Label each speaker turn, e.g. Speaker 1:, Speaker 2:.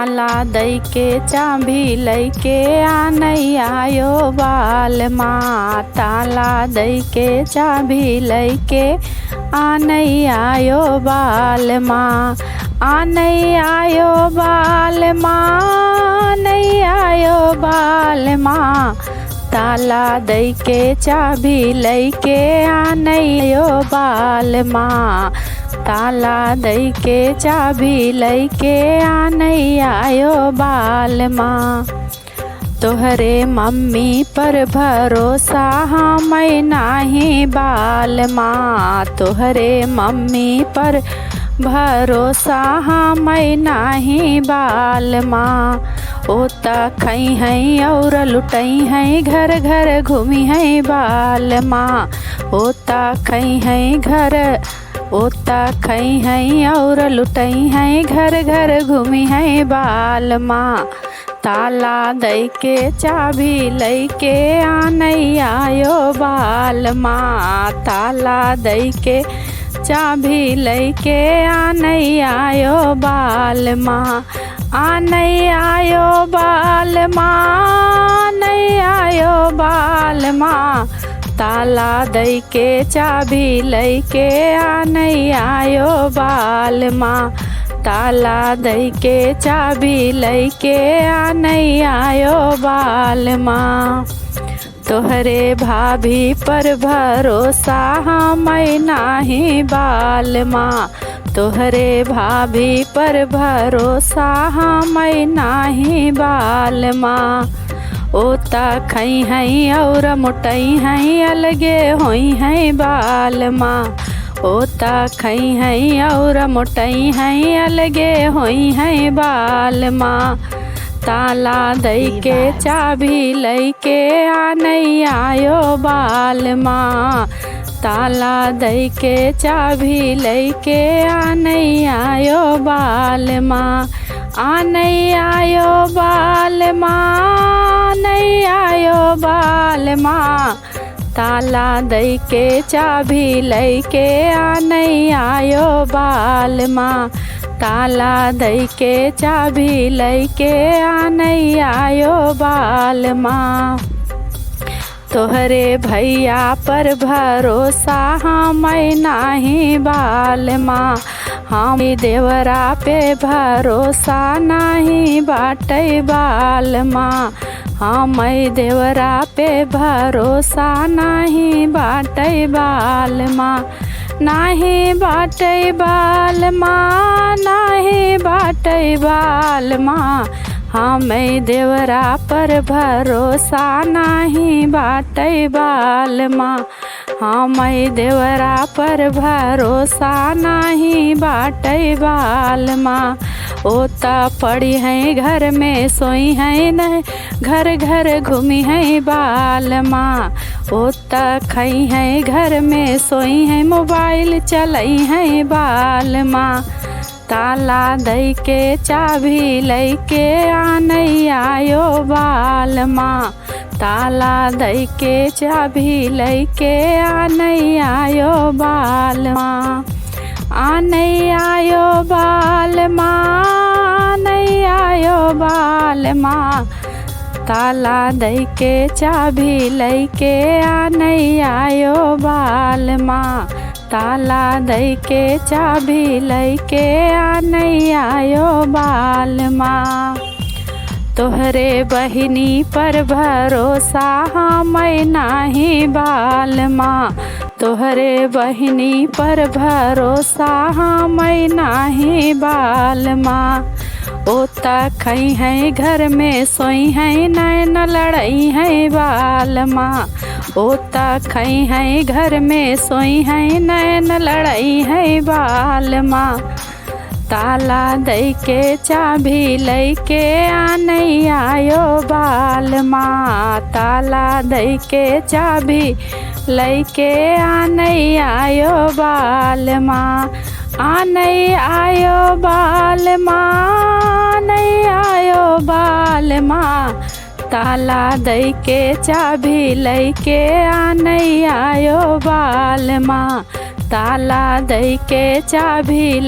Speaker 1: ताला दई के चाबी लैके आनई आयो बालमा। ताला दई के चाबी लैके आनई आयो बालमा। आनई आयो बालमा, आनई आयो बालमा। ताला दई के चाबी लैके आनई आयो बालमा। ताला दई के चाबी लैके आनई आयो बालमा। तोहरे मम्मी पर भरोसा हमें नाही बालमा। तोहरे मम्मी पर भरोसा हमें नाही बालमा। ओता खई हैं और लुटई हैं, घर घर घूमी हैं बालमा। ओता खई हैं ओता खई हैं और लुटई हैं, घर घर घूमी हैं बालमा। ताला दई के चाबी लैके आनई आयो बालमा। ताला दई के चाबी लैके आनई आयो बालमा। आनई आयो बालमा, आनई आयो बालमा। ताला दई के चाबी लैके आनई आयो बालमा। ताला दई के चाबी लैके आनई आयो बालमा। तोहरे भाभी पर भरोसा हमें नाही बालमा। तोहरे भाभी पर भरोसा हमें नाही बालमा। ओता खई हैं और मोटई हैं, अलगे होई हैं बालमा। ओता खई हैं और मोटई हैं, अलगे होई हैं बालमा। ताला दई के चाबी लैके आनई आयो बालमा। ताला दई के चाबी लैके आनई आयो बालमा। आनई आयो बालमा, आनई आयो बालमा। ताला दई के चाबी लैके आनई आयो बालमा। ताला दई के चाबी लैके आनई आयो बालमा। तोहरे भैया पर भरोसा हमें नाही बालमा। हम देवरा पे भरोसा नाही बाटै बालमा। हम देवरा पे भरोसा नाही बाटै बालमा। नाही बाटै बालमा, नाही बाटै बालमा। हमें देवरा पर भरोसा नाही बाटै बालमा। हमें देवरा पर भरोसा नाही बाटै बालमा। ओता पड़ी हैं घर में सोई हैं, न घर घर घूमी हैं बालमा। ओता खई हैं घर में सोई हैं, मोबाइल चलई हैं बालमा। ताला दई के चाबी लैके आनई आयो बालमा। ताला दई के चाबी लैके आनई आयो बालमा। आनई आयो बालमा, आनई आयो बालमा। ताला दई के चाबी लैके आनई आयो बालमा। ताला दई के चाबी लैके आनई आयो बालमा। तोहरे बहिनी पर भरोसा हमें नाही बालमा। तोहरे बहिनी पर भरोसा हमें नाही बालमा। ओता खई हैं घर में सोई हैं, नैन लड़ई हैं बालमा। ओता खई हैं घर में सोई हैं, नैन लड़ई हैं बालमा। ताला दई के चाबी लैके आनई आयो बालमा। ताला दई के चाबी लैके आनई आयो बालमा। आनई आयो बालमा, आनई आयो बालमा। ताला दई के चाबी लैके आनई आयो बालमा। ताला दई के चाबी